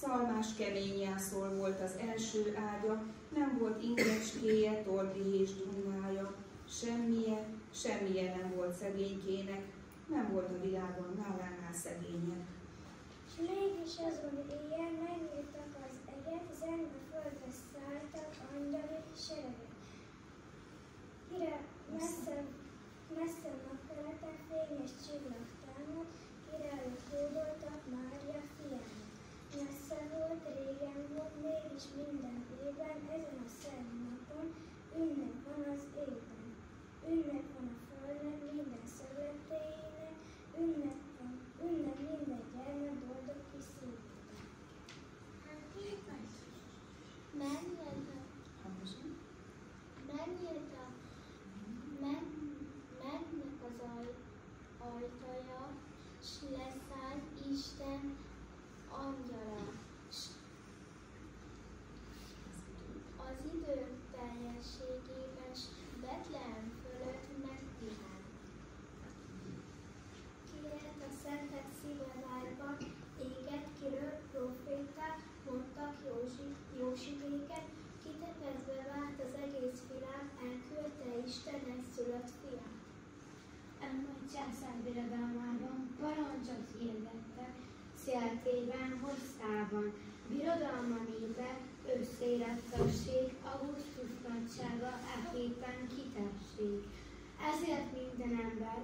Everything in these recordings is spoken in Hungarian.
Szalmás kemény jászol volt az első ágya, nem volt ingecskéje, Tordé és Dunnája. Semmije nem volt szegénykének, nem volt a világon nálánál szegényebb. S mégis azon éjjel megnyíltak az eget, zengve földre szálltak angyali seregek. Kire messze napkelete fényes csillag támad, királyok hódoltak Mária fiának. Messze volt, régen volt, mégis minden évben, ezen a szent napon ünnep van az égben. Ünnep van a földnek, minden szögletének, ünnep minden gyermek boldog kis szépítek. Mennek az ajtaja, s leszállt Isten angyala. Az idő teljességében, s Betlehem fölött megpihent. Kiért a szentek szíve várva, éget kiről proféták, mondtak jósítéket, kitepezve vált az egész világ, elküldte Isten egyszülött fiát. Majd császár birodalmában parancsot hirdette, széltében, hosszában, birodalma népe, összérettség, Augustus nagysága, héten kitesség. Ezért minden ember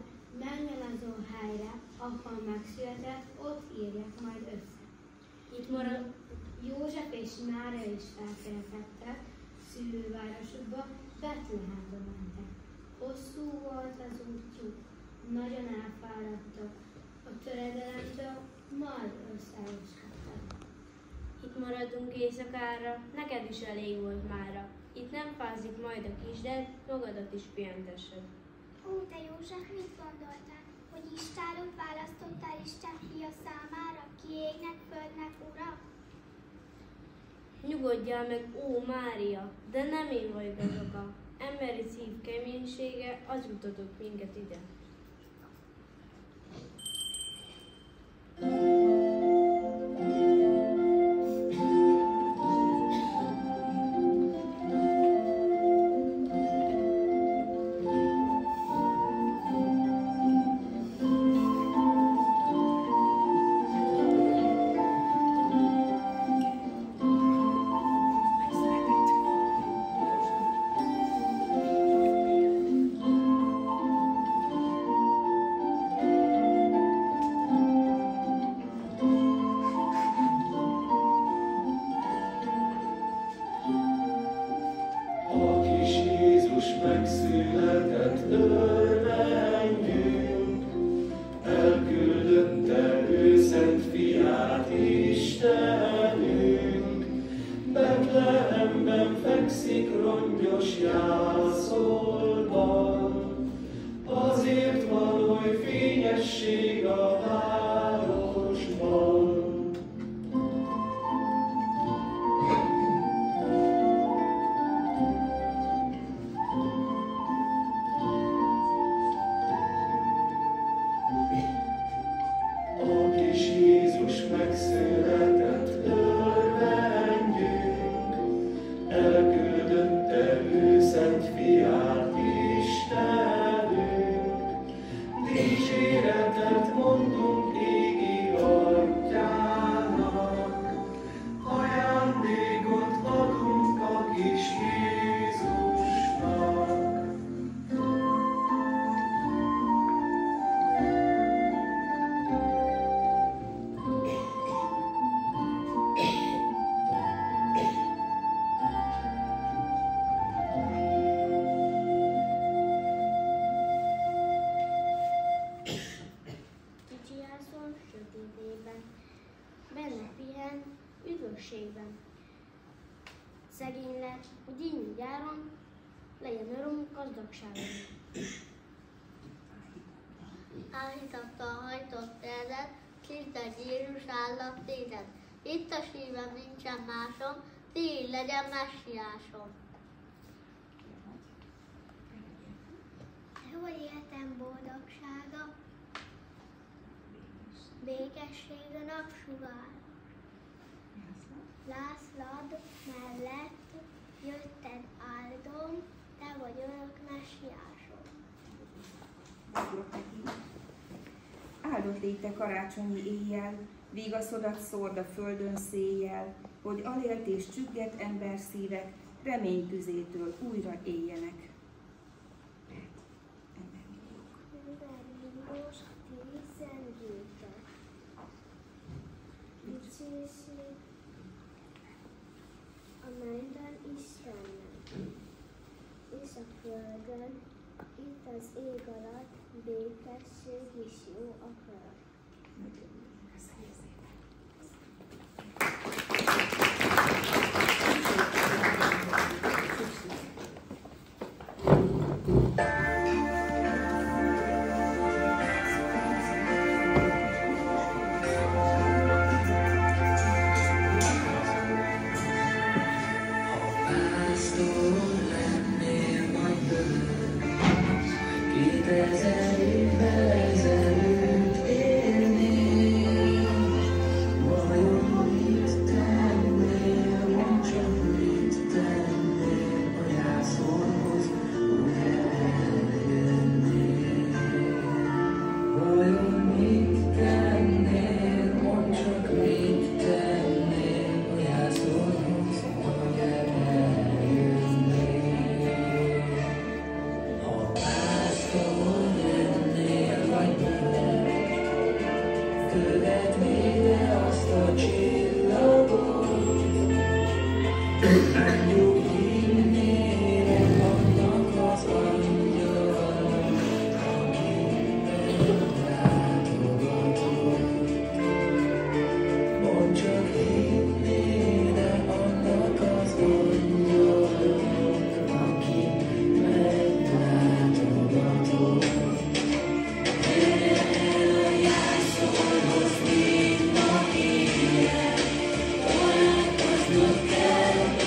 menjen azon helyre, ahol megszületett, ott írják majd össze. Itt marad József és Mária is felkerekedtek, szülővárosukba, Betlehembe mentek. Hosszú volt az útjuk, nagyon elfáradtak, a töredelemtől majd összeerősödtek. Itt maradunk éjszakára, neked is elég volt mára. Itt nem fázik majd a kisded, magadat is pihentesed. Ó, te József, mit gondoltál, hogy istálót választottál Isten fia számára, ki égnek, földnek ura? Nyugodjál meg, ó Mária, de nem én vagyok az oka. Emberi szív keménysége, az jutatott minket ide. Szegény lett, hogy így gyáron legyen örömünk gazdagságon. Áhítatta a hajtott terdet, szinte gyírus állat tétet. Itt a szívem nincsen másom, ti legyen messiásom. Hol életem boldogsága, békesség a napsugár. vagyonok mesnyáson. Áldott légy te karácsonyi éjjel, vigaszodat szórd a földön széjjel, hogy alélt és csüggett emberszívek reménytüzétől újra éljenek. Embermilliós tízen gyűjtött. Dicsőség a mennyben Istennek, és a földön, itt az ég alatt békesség is jó akarat.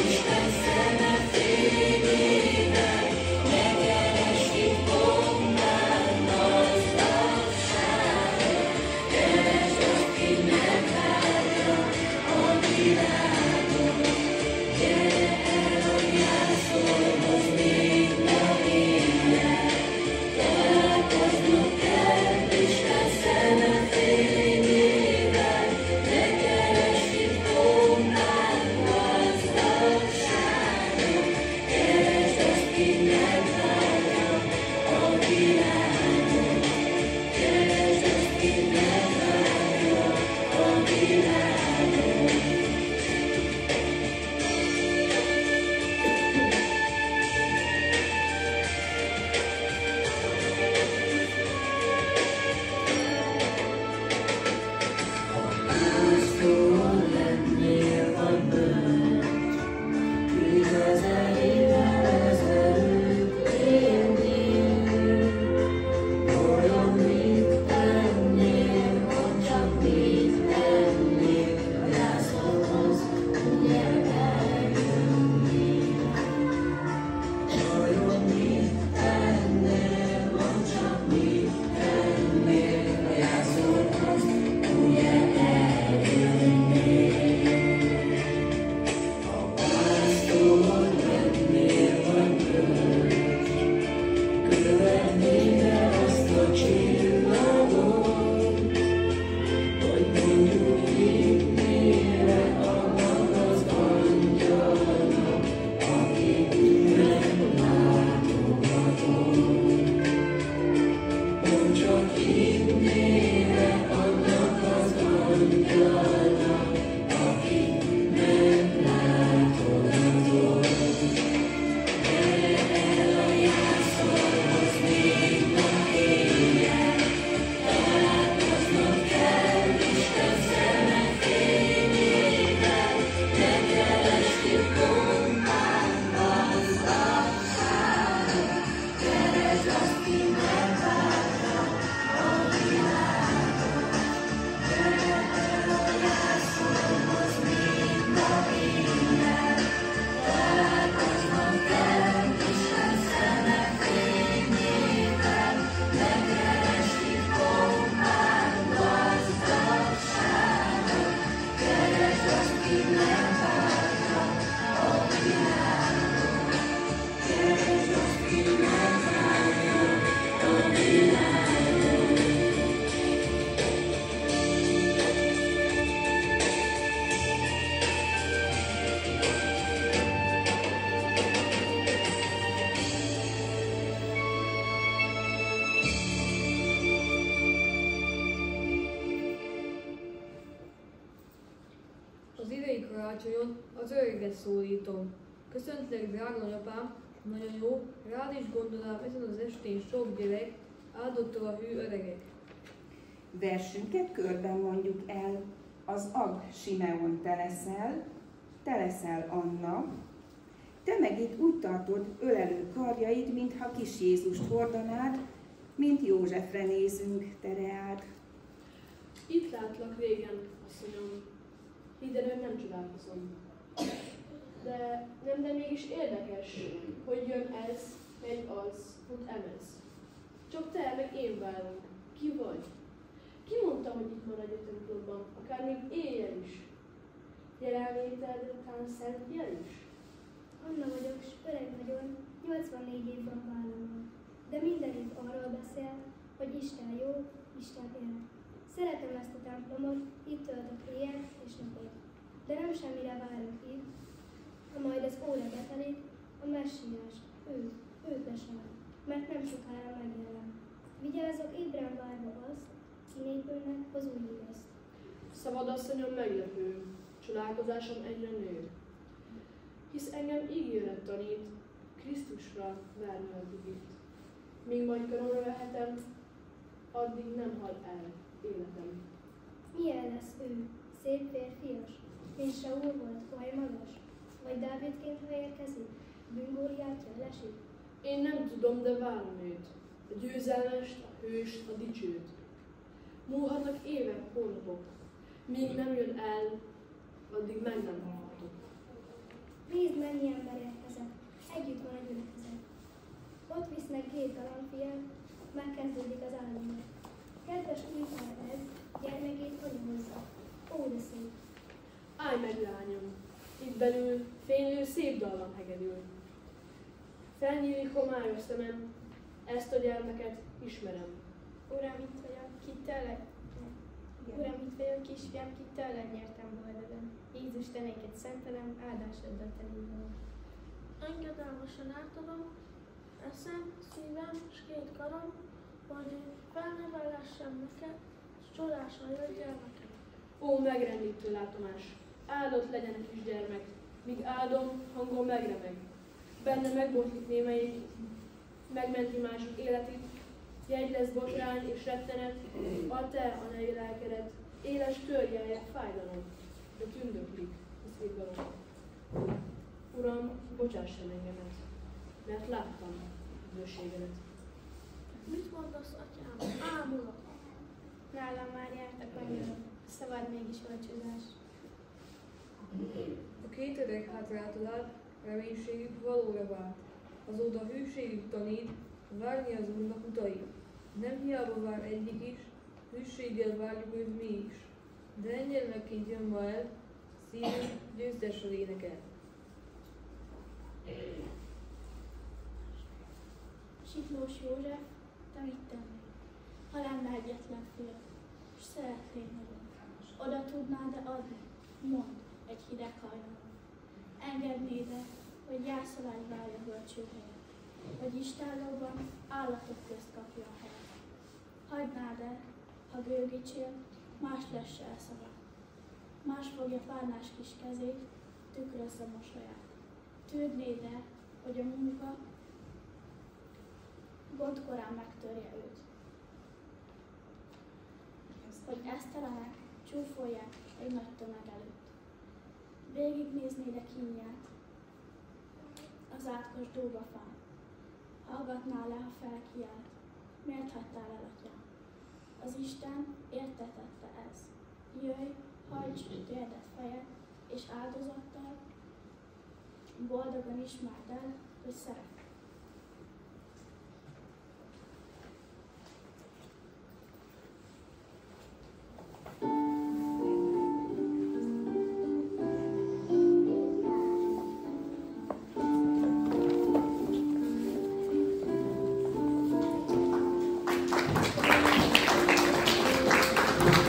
Isten Az idei karácsonyon az öreget szólítom. Köszöntlek, drága nagyapám, nagyon jó, rád is gondolám ezen az estén sok gyerek, áldottal a hű öregek. Versünket körben mondjuk el. Az Ag Simeon te leszel Anna, te meg itt úgy tartod ölelő karjaid, mintha kis Jézust hordanád, mint Józsefre nézünk, te reád. Itt látlak régen, asszonyom. Hidd, nem csodálkozom. De mégis érdekes, hogy jön ez, megy az, ott emez. Csak te, meg én várunk. Ki vagy? Ki mondta, hogy itt maradj a templomban, akár még éjjel is? Jelenléted talán szent jel is? Anna vagyok, s öreg nagyon, 84 év van vállamon. De mindenütt arról beszél, hogy Isten jó, Isten él. Szeretem ezt a templomot, itt töltök éjjel és napot. De nem semmire várok itt, ha majd az óra betelik, a messiás, őt besár, mert nem sokára megjelen. Vigyázzok ébren várva azt, ki népülnek az új égeszt. Szabad asszonyom meglepő, csodálkozásom egyre nő. Hisz engem ígéret tanít, Krisztusra várni addig itt. Míg majd karomra vehetem, addig nem hal el életem. Milyen lesz ő? Szép férfias? Mint Saul volt, oly magas? Vagy Dávidként, ha érkezik, bűngóliátja lesik? Én nem tudom, de várom őt. A győzelmest, a hőst, a dicsőt. Múlhatnak évek, hónapok. Míg nem jön el, addig meg nem hallhatok. Nézd, mennyi ember érkezett. Együtt van a gyülekezet. Ott visznek 2 galamfiát, megkezdődik az állomány. Kedves új pár ez, gyermekét hogy hozza. Ó, de szép. Állj meg, lányom! Itt belül fénylő szép dallam hegedül. Felnyílik homályos szemem, ezt a gyermeket ismerem. Uram, itt vagyok, kisfiam, ki tőled nyertem boldogan. Jézus, te néked szentelem, áldásoddal telívom. Engedelmesen átadom, eszem, szívem és 2 karom, hogy felnevelessem neked, és csodásan jöjjél neked. Ó, megrendítő látomás! Áldott legyen a kisgyermek, míg áldom, hangom megremeg. Benne megbotlik némelyik, megmenti mások életét, jegy lesz botrány és rettenet, a te, anyai lelkedet, éles törjelje fájdalom, de tündöklik az izgalom. Uram, bocsáss el engemet, mert láttam bőségedet. Mit mondasz, atyám? Ámulok! Nálam már jártak angyalok, szabad mégis volt csodás. A 2 öreg hátráltalált, reménységük valóra vált. Azóta hűségük tanít, várni az Úrnak utait. Nem hiába vár egyik is, hűséggel várjuk őt mi is. De engyelmekként jön ma el, szívünk győztesre énekel. Siklós József, te mit tennél? Ha lenne egyetlen fia, és szeretnél nagyon, oda tudnád-e adni? Mondd, egy hideg hajnalon. Engednéd-e, hogy jászolány várja bölcső helyet, hogy istállóban állatok közt kapja a helyet? Hagynád-e, ha gőgicsél, más lesse el szava? Más fogja párnás kis kezét, tükrözze mosolyát. Tűrnéd-e, hogy a munka gond korán megtörje őt? Hogy esztelenek csúfolják egy nagy tömeg előtt. Végignéznéd-e kínját az átkos dógafán? Hallgatnál le, ha felkiált? Miért hagytál el, atyám? Az Isten értetette ez. Jöjj, hajts térdet fejed, és áldozattal boldogan ismerd el, hogy szeretnél.